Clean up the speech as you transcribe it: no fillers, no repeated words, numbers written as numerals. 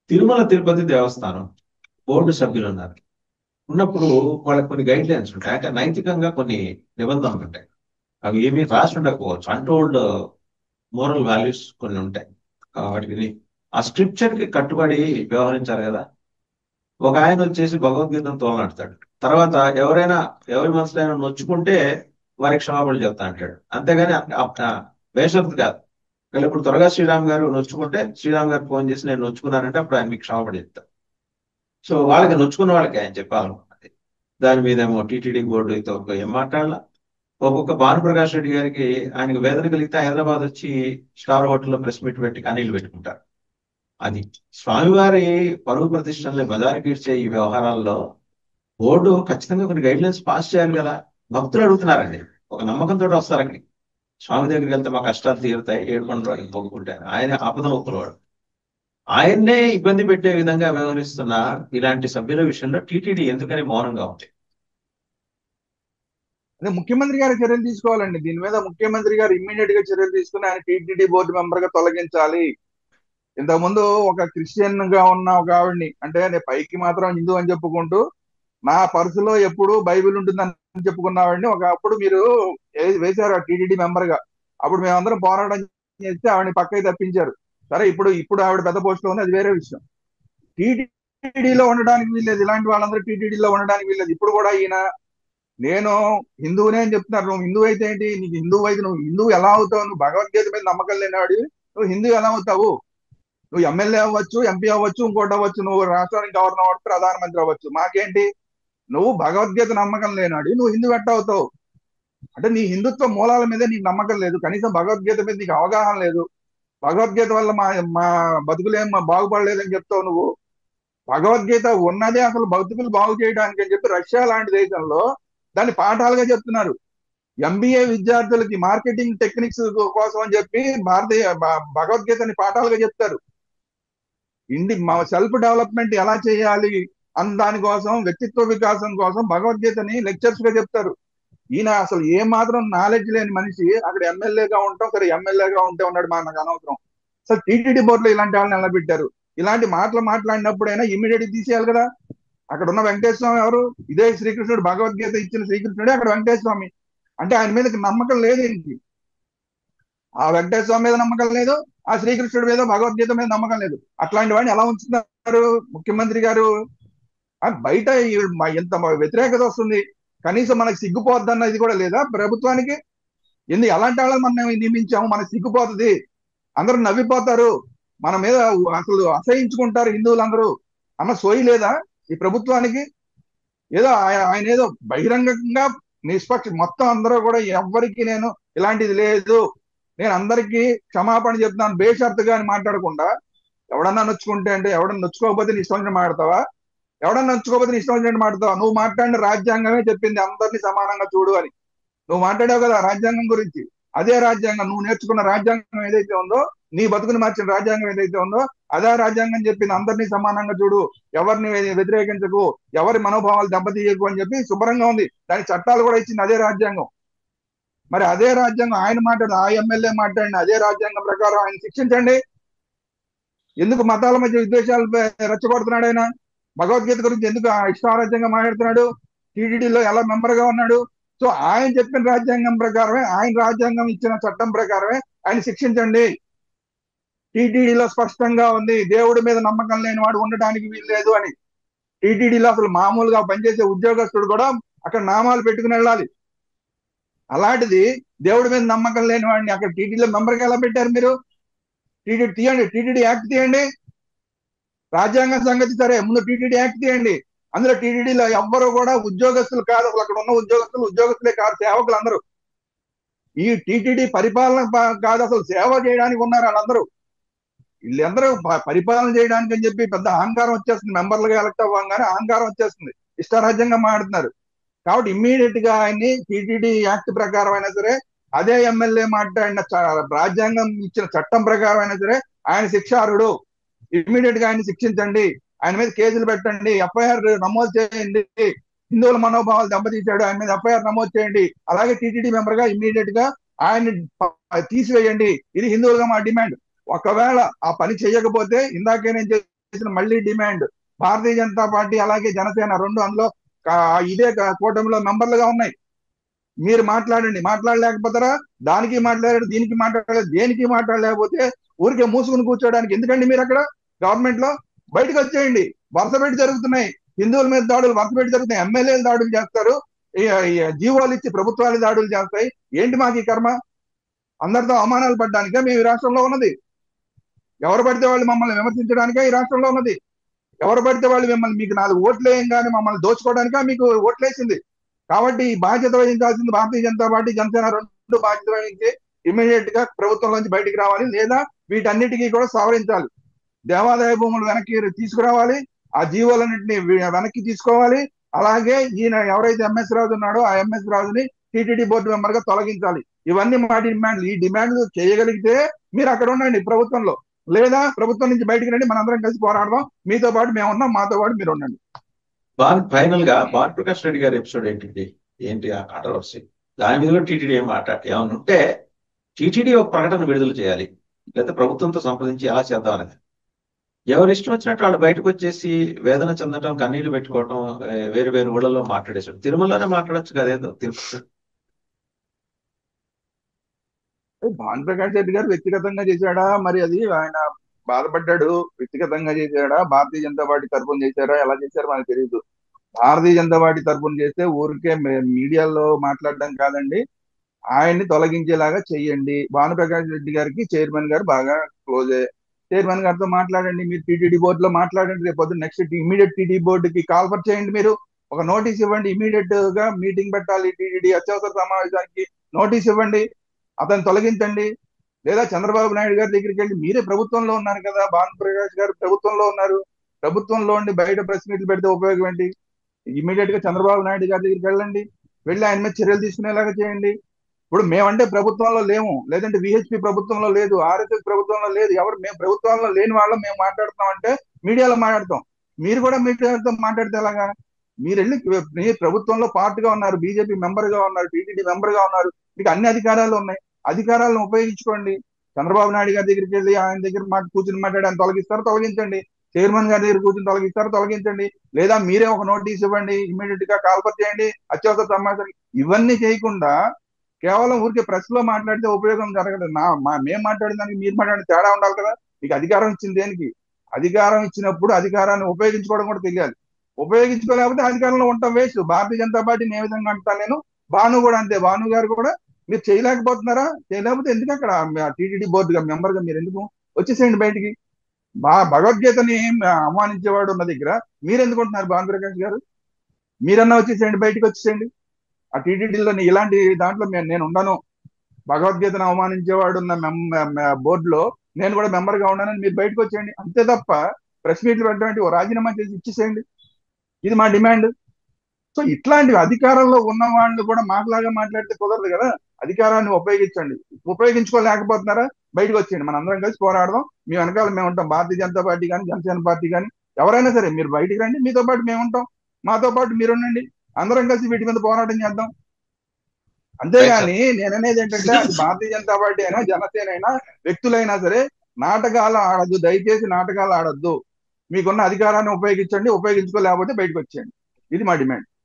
తిరుమల తిరుపతి దేవస్థానం board సభ్యులు ఉన్నారు. ఉన్నప్పుడు వాళ్ళకి కొన్ని గైడ్ లైన్స్ ఉంటాయి, అంటే నైతికంగా కొన్ని నిబంధనలు ఉంటాయి. అవి ఏమీ రాసి ఉండకపోవచ్చు, అన్టోల్డ్ మోరల్ వాల్యూస్ కొన్ని ఉంటాయి. వాటికి ఆ స్క్రిప్చర్ కి కట్టుబడి వ్యవహరించాలి కదా. ఒక ఆయన వచ్చేసి భగవద్గీతను తోలనాడతాడు. తర్వాత ఎవరి మనసులైనా నొచ్చుకుంటే వారికి క్షమాపణ చెప్తా అంటాడు. అంతేగాని బేషరతు కాదు. వీళ్ళు ఇప్పుడు త్వరగా శ్రీరామ్ గారు నొచ్చుకుంటే శ్రీరామ్ గారు ఫోన్ చేసి నేను నొచ్చుకున్నానంటే అప్పుడు ఆయన మీకు క్షమాపణ చెప్తాను. సో వాళ్ళకి నొచ్చుకున్న వాళ్ళకి ఆయన చెప్పాలనుకున్నది. దాని మీద ఏమో టీటీడీ బోర్డుతో ఏం మాట్లాడాల. ఒక్కొక్క భానుప్రకాష్ రెడ్డి గారికి ఆయనకు వేదన కలిగితే హైదరాబాద్ వచ్చి స్టార్ హోటల్లో ప్రెస్ మీట్ పెట్టి కన్నీళ్లు పెట్టుకుంటారు. అది స్వామివారి పరువు ప్రతిష్టల్ని బజారుకి ఇచ్చే ఈ వ్యవహారాల్లో బోర్డు ఖచ్చితంగా కొన్ని గైడ్ లైన్స్ పాస్ చేయాలి కదా. భక్తులు అడుగుతున్నారండి, ఒక నమ్మకంతో వస్తారు అక్కడికి. స్వామి దగ్గరికి వెళ్తే మా కష్టాలు తీరుతాయి, ఏడుకొండలు పోగొట్టుకుంటారు, ఆయన ఆపదలు ఒప్పుకోవాడు. ఆయన్నే ఇబ్బంది పెట్టే విధంగా వ్యవహరిస్తున్న ఇలాంటి సభ్యుల విషయంలో టీటీడీ ఎందుకని మౌనంగా ఉంది? అదే ముఖ్యమంత్రి గారు చర్యలు తీసుకోవాలండి దీని మీద. ముఖ్యమంత్రి గారు ఇమ్మీడియట్ గా చర్యలు తీసుకుని ఆయన టీటీడీ బోర్డు మెంబర్ గా తొలగించాలి. ఇంతకుముందు ఒక క్రిస్టియన్ గా ఉన్న ఒక ఆవిడ్ని, అంటే నేను పైకి మాత్రం హిందూ అని చెప్పుకుంటూ నా పర్సులో ఎప్పుడు బైబిల్ ఉంటుందని చెప్పుకున్న ఆవిడ్ని ఒకప్పుడు మీరు వేశారు టీటీడీ మెంబర్ గా. అప్పుడు మేమందరం పోరాటం చేస్తే ఆవిడని పక్కకి తప్పించారు. సరే, ఇప్పుడు ఇప్పుడు ఆవిడ పెద్ద పోస్ట్ లో ఉంది, అది వేరే విషయం. టీటీడీలో ఉండడానికి వీల్లేదు, ఇలాంటి వాళ్ళందరూ టీటీడీలో ఉండడానికి వీల్లేదు. ఇప్పుడు కూడా ఈయన నేను హిందువునే అని చెప్తున్నారు. నువ్వు హిందువు అయితే ఏంటి? నీకు హిందువు అయితే నువ్వు హిందువు ఎలా అవుతావు? నువ్వు భగవద్గీత మీద నమ్మకం లేనివాడు నువ్వు హిందూ ఎలా అవుతావు? నువ్వు ఎమ్మెల్యే అవ్వచ్చు, ఎంపీ అవ్వచ్చు, ఇంకోటి అవ్వచ్చు, నువ్వు రాష్ట్రానికి గవర్నర్ అవ్వచ్చు, ప్రధానమంత్రి అవ్వచ్చు, మాకేంటి? నువ్వు భగవద్గీత నమ్మకం లేనాడు నువ్వు హిందూ ఎట్ట అవుతావు? అంటే నీ హిందుత్వ మూలాల మీద నీకు నమ్మకం లేదు, కనీసం భగవద్గీత మీద నీకు అవగాహన లేదు. భగవద్గీత వల్ల మా మా బతుకులేం బాగుపడలేదని చెప్తావు నువ్వు. భగవద్గీత ఉన్నదే అసలు బతుకులు బాగు చేయడానికి అని చెప్పి రష్యా లాంటి దేశంలో దాన్ని పాఠాలుగా చెప్తున్నారు. ఎంబీఏ విద్యార్థులకి మార్కెటింగ్ టెక్నిక్స్ కోసం అని చెప్పి భగవద్గీతని పాఠాలుగా చెప్తారు. సెల్ఫ్ డెవలప్మెంట్ ఎలా చేయాలి అన్న దానికోసం, వ్యక్తిత్వ వికాసం కోసం భగవద్గీతని లెక్చర్స్ గా చెప్తారు. ఈయన అసలు ఏ మాత్రం నాలెడ్జ్ లేని మనిషి అక్కడ ఎమ్మెల్యేగా ఉంటాం. సరే, ఎమ్మెల్యేగా ఉంటే ఉన్నాడు, నాకు అనవసరం. అసలు టీటీడీ బోర్డులో ఇలాంటి వాళ్ళని నిలబెట్టారు. ఇలాంటి మాటలు మాట్లాడినప్పుడైనా ఇమీడియట్ తీసేయాలి కదా. అక్కడ ఉన్న వెంకటేశ్వర స్వామి ఎవరు? ఇదే శ్రీకృష్ణుడు, భగవద్గీత ఇచ్చిన శ్రీకృష్ణుడే అక్కడ వెంకటేశ్వర స్వామి. అంటే ఆయన మీద నమ్మకం లేదు ఏంటి? ఆ వెంకటేశ్వర స్వామి మీద నమ్మకం లేదు, ఆ శ్రీకృష్ణుడి మీద, భగవద్గీత మీద నమ్మకం లేదు. అట్లాంటి వాడిని ఎలా ఉంచుతున్నారు ముఖ్యమంత్రి గారు? బయట ఎంత వ్యతిరేకత వస్తుంది, కనీసం మనకు సిగ్గుపోద్దన్న ఇది కూడా లేదా ప్రభుత్వానికి? ఎందుకు ఎలాంటి వాళ్ళని మనం నియమించాము? మనకు సిగ్గుపోతుంది, అందరూ నవ్విపోతారు, మన మీద అసలు అసహించుకుంటారు హిందువులందరూ అన్న సోయి లేదా ఈ ప్రభుత్వానికి? ఏదో ఆయన ఏదో బహిరంగంగా నిష్పక్ష మొత్తం అందరూ కూడా ఎవ్వరికి నేను ఇలాంటిది లేదు, నేను అందరికీ క్షమాపణ చెప్తున్నాను బేషరతుగా అని మాట్లాడకుండా, ఎవడన్నా నొచ్చుకుంటే అంటే ఎవడన్నా నొచ్చుకోకపోతే నీ ఇష్టం వచ్చినట్టు మాట్లాడతావా? ఎవడన్నా నొచ్చుకోకపోతే నీ ఇష్టం వచ్చినట్టు మాట్లాడతావా? నువ్వు మాట్లాడిన రాజ్యాంగమే చెప్పింది అందరినీ సమానంగా చూడు అని. నువ్వు మాట్లాడావు కదా రాజ్యాంగం గురించి. అదే రాజ్యాంగం, నువ్వు నేర్చుకున్న రాజ్యాంగం ఏదైతే ఉందో, నీ బతుకుని మార్చిన రాజ్యాంగం ఏదైతే ఉందో, అదే రాజ్యాంగం చెప్పింది అందరినీ సమానంగా చూడు, ఎవరిని వ్యతిరేకించకు, ఎవరి మనోభావాలు దెబ్బతీయకు అని చెప్పి శుభ్రంగా ఉంది. దాని చట్టాలు కూడా ఇచ్చింది అదే రాజ్యాంగం. మరి అదే రాజ్యాంగం ఆయన మాట్లాడు, ఆ ఎమ్మెల్యే మాట్లాడిన అదే రాజ్యాంగం ప్రకారం ఆయన శిక్షించండి. ఎందుకు మతాల మధ్య విద్వేషాలు రెచ్చగొడుతున్నాడు ఆయన? భగవద్గీత గురించి ఎందుకు ఇష్టారాజ్యంగా మాట్లాడుతున్నాడు? టీటీడీలో ఎలా మెంబర్ గా ఉన్నాడు? సో ఆయన చెప్పిన రాజ్యాంగం ప్రకారమే, ఆయన రాజ్యాంగం ఇచ్చిన చట్టం ప్రకారమే ఆయన శిక్షించండి. టీటీడీలో స్పష్టంగా ఉంది దేవుడి మీద నమ్మకం లేని వాడు ఉండడానికి వీల్లేదు అని. టీటీడీలో అసలు మామూలుగా పనిచేసే ఉద్యోగస్తుడు కూడా అక్కడ నామాలు పెట్టుకుని వెళ్ళాలి. అలాంటిది దేవుడి మీద నమ్మకం లేని వాడిని అక్కడ టీటీడీలో మెంబర్గా ఎలా పెట్టారు మీరు? టీటీడీ తీయండి, టీటీడీ యాక్ట్ తీయండి. రాజ్యాంగం సంగతి సరే, ముందు టీటీడీ యాక్ట్ తీయండి. అందులో టీటీడీలో ఎవ్వరు కూడా ఉద్యోగస్తులు కాదు, అసలు అక్కడ ఉన్న ఉద్యోగస్తులే కాదు, సేవకులు అందరూ. ఈ టీటీడీ పరిపాలన కాదు, అసలు సేవ చేయడానికి ఉన్నారు వాళ్ళందరూ. వీళ్ళందరూ పరిపాలన చేయడానికి అని చెప్పి పెద్ద అహంకారం వచ్చేస్తుంది. మెంబర్లుగా ఎలక్ట్ అవ్వగానే అహంకారం వచ్చేస్తుంది, ఇష్టారాజ్యంగా మాట్లాడుతున్నారు. కాబట్టి ఇమ్మీడియట్ గా ఆయన్ని టీటీడీ యాక్ట్ ప్రకారం అయినా సరే, అదే ఎమ్మెల్యే మాట్లాడిన రాజ్యాంగం ఇచ్చిన చట్టం ప్రకారం అయినా సరే ఆయన శిక్షార్హుడు. ఇమ్మీడియట్ గా ఆయన శిక్షించండి, ఆయన మీద కేసులు పెట్టండి, ఎఫ్ఐఆర్ నమోదు చేయండి. హిందువుల మనోభావాలు దెబ్బతీశాడు, ఆయన మీద ఎఫ్ఐఆర్ నమోదు చేయండి. అలాగే టీటీడీ మెంబర్ గా ఇమ్మీడియట్ గా ఆయన్ని తీసివేయండి. ఇది హిందువులుగా మా డిమాండ్. ఒకవేళ ఆ పని చేయకపోతే ఇందాకే నేను చేసిన మళ్ళీ డిమాండ్ భారతీయ జనతా పార్టీ అలాగే జనసేన రెండు అందులో ఇదే కూటమిలో మెంబర్లుగా ఉన్నాయి. మీరు మాట్లాడండి, మాట్లాడలేకపోతారా? దానికి మాట్లాడారు, దీనికి మాట్లాడలేదు, దేనికి మాట్లాడలేకపోతే ఊరికే మూసుకుని కూర్చోడానికి ఎందుకండి మీరు అక్కడ గవర్నమెంట్ లో? బయటకు వచ్చేయండి. వరుస పెట్టి జరుగుతున్నాయి హిందువుల మీద దాడులు, వరుస పెట్టి జరుగుతున్నాయి. ఎమ్మెల్యేలు దాడులు చేస్తారు, జీవోలు ఇచ్చి ప్రభుత్వాలు దాడులు చేస్తాయి. ఏంటి మాకు ఈ కర్మ? అందరితో అవమానాలు పడ్డానికే మేము ఈ రాష్ట్రంలో ఉన్నది. ఎవరు పడితే వాళ్ళు మమ్మల్ని విమర్శించడానికే ఈ రాష్ట్రంలో ఉన్నది. ఎవరు పడితే వాళ్ళు మిమ్మల్ని మీకు 4 ఓట్లు వేయంగానే మమ్మల్ని దోచుకోవడానికే మీకు ఓట్లేసింది. కాబట్టి ఈ బాధ్యత వహించాల్సింది భారతీయ జనతా పార్టీ, జనసేన రెండు బాధ్యత వహించి ఇమీడియట్ గా ప్రభుత్వంలోంచి బయటికి రావాలి, లేదా వీటన్నిటికీ కూడా సవరించాలి. దేవాదాయ భూములు వెనక్కి తీసుకురావాలి, ఆ జీవోలన్నింటినీ వెనక్కి తీసుకోవాలి. అలాగే ఈయన ఎవరైతే ఎంఎస్ రాజు ఉన్నాడో ఆ ఎంఎస్ రాజుని టీటీడీ బోర్డు మెంబర్ గా తొలగించాలి. ఇవన్నీ మా డిమాండ్లు. ఈ డిమాండ్లు చేయగలిగితే మీరు అక్కడ ఉండండి ప్రభుత్వంలో, లేదా ప్రభుత్వం నుంచి బయటికి రండి, మనందరం కలిసి పోరాడదాం. మీతో పాటు మేము ఉన్నాం, మాతో పాటు మీరు ఉండండి. ఫైనల్ గా భానుప్రకాష్ రెడ్డి గారి ఎపిసోడ్ ఏంటి ఆ కాంట్రవర్సీ? దాని మీద కూడా టీటీడీ ఏమన్నా ఉంటే టీటీడీ ఒక ప్రకటన విడుదల చేయాలి, లేదా ప్రభుత్వంతో సంప్రదించి ఎలా చేద్దాం అనేది. ఎవరు ఇష్టం వచ్చినట్టు వాళ్ళు బయటకు వచ్చేసి వేదన చెందడం, కన్నీళ్లు పెట్టుకోవటం, వేరు వేరు ఊళ్ళలో మాట్లాడేసాడు. తిరుమలలోనే మాట్లాడచ్చు కదేదో తిరుపతి. భానుప్రకాష్ రెడ్డి గారు వ్యక్తిగతంగా చేశాడా మరి? అది ఆయన బాధపడ్డాడు, వ్యక్తిగతంగా చేశాడా, భారతీయ జనతా పార్టీ తరఫున చేశారా, ఎలా చేశారో మనకు తెలియదు. భారతీయ జనతా పార్టీ తరఫున చేస్తే ఊరికే మీడియాలో మాట్లాడడం కాదండి, ఆయన్ని తొలగించేలాగా చెయ్యండి. భానుప్రకాష్ రెడ్డి గారికి చైర్మన్ గారు బాగా క్లోజే. చైర్మన్ గారితో మాట్లాడండి, మీరు టీటీడీ బోర్డులో మాట్లాడండి. రేపు పొద్దున్న నెక్స్ట్ ఇమీడియట్ టీటీడీ బోర్డుకి కాల్ఫర్ చేయండి, మీరు ఒక నోటీస్ ఇవ్వండి, ఇమీడియట్ గా మీటింగ్ పెట్టాలి, టీటీడీ అత్యవసర సమావేశానికి నోటీస్ ఇవ్వండి, అతను తొలగించండి. లేదా చంద్రబాబు నాయుడు గారి దగ్గరికి వెళ్ళి, మీరే ప్రభుత్వంలో ఉన్నారు కదా, భానుప్రకాష్ గారు ప్రభుత్వంలో ఉన్నారు, ప్రభుత్వంలో ఉండి బయట ప్రెస్ మీట్లు పెడితే ఉపయోగం ఏంటి? ఇమీడియట్ గా చంద్రబాబు నాయుడు గారి దగ్గరికి వెళ్ళండి, వెళ్ళి ఆయన మీద చర్యలు తీసుకునేలాగా చేయండి. ఇప్పుడు మేమంటే ప్రభుత్వంలో లేము, లేదంటే విహెచ్పి ప్రభుత్వంలో లేదు, ఆర్ఎస్ఎస్ ప్రభుత్వంలో లేదు, ఎవరు మేము ప్రభుత్వంలో లేని వాళ్ళం మేము మాట్లాడుతున్నాం అంటే మీడియాలో మాట్లాడతాం. మీరు కూడా మీడియాతో మాట్లాడితే ఎలాగా? మీరు వెళ్ళి మీరు ప్రభుత్వంలో పార్ట్గా ఉన్నారు, బీజేపీ మెంబర్ గా ఉన్నారు, టీటీడీ మెంబర్ గా ఉన్నారు, మీకు అన్ని అధికారాలు ఉన్నాయి, అధికారాలను ఉపయోగించుకోండి. చంద్రబాబు నాయుడు గారి దగ్గరికి వెళ్ళి ఆయన దగ్గర కూర్చుని మాట్లాడి ఆయన తొలగిస్తారు, తొలగించండి. చైర్మన్ గారి దగ్గర కూర్చుని తొలగిస్తారు, తొలగించండి. లేదా మీరే ఒక నోటీస్ ఇవ్వండి, ఇమీడియట్ గా కాల్ఫర్ చేయండి, అత్యవసర సమావేశం. ఇవన్నీ చేయకుండా కేవలం ఊరికే ప్రెస్ లో మాట్లాడితే ఉపయోగం జరగదు. మేము మాట్లాడిన దానికి మీరు మాట్లాడిన తేడా ఉండాలి కదా. మీకు అధికారం ఇచ్చింది దేనికి? అధికారం ఇచ్చినప్పుడు అధికారాన్ని ఉపయోగించుకోవడం కూడా తెలియాలి. ఉపయోగించుకోలేకపోతే అధికారంలో ఉంటాం వేస్ట్. భారతీయ జనతా పార్టీని ఏ విధంగా అంటాను నేను, భాను కూడా అంతే. భాను గారు కూడా మీరు చేయలేకపోతున్నారా? చేయలేకపోతే ఎందుకు అక్కడ టీటీడీ బోర్డుగా మెంబర్ గా మీరు ఎందుకు వచ్చేసేయండి బయటికి. భగవద్గీతని అవమానించేవాడు ఉన్న దగ్గర మీరు ఎందుకుంటున్నారు? భానుప్రకాష్ గారు మీరన్నా వచ్చేసేయండి, బయటికి వచ్చేసేయండి. ఆ టీటీడీలో ఇలాంటి దాంట్లో నేను ఉండను, భగవద్గీతను అవమానించేవాడు ఉన్న బోర్డులో నేను కూడా మెంబర్ గా ఉన్నానని మీరు బయటకు వచ్చేయండి. అంతే తప్ప ప్రెస్ మీట్లు పెట్టడానికి ఓ రాజీనామా చేసి ఇచ్చేసేయండి. ఇది మా డిమాండ్. సో ఇట్లాంటివి అధికారంలో ఉన్న వాళ్ళు కూడా మాట్లాగా మాట్లాడితే కుదరదు కదా. అధికారాన్ని ఉపయోగించండి. ఉపయోగించుకోలేకపోతున్నారా? బయటకు వచ్చేయండి, మన అందరం కలిసి పోరాడదాం. మీ వెనకాల మేము ఉంటాం. భారతీయ జనతా పార్టీ కానీ, జనసేన పార్టీ కానీ, ఎవరైనా సరే మీరు బయటికి రండి, మీతో పాటు మేము ఉంటాం, మాతో పాటు మీరు ఉండండి, అందరం కలిసి వీటి మీద పోరాటం చేద్దాం. అంతేగాని నేననేది ఏంటంటే, అది భారతీయ జనతా పార్టీ అయినా, జనసేన అయినా, వ్యక్తులైనా సరే నాటకాలు ఆడద్దు, దయచేసి నాటకాలు ఆడద్దు. మీకున్న అధికారాన్ని ఉపయోగించండి, ఉపయోగించుకోలేకపోతే బయటకు వచ్చేయండి. ఇది మా డిమాండ్.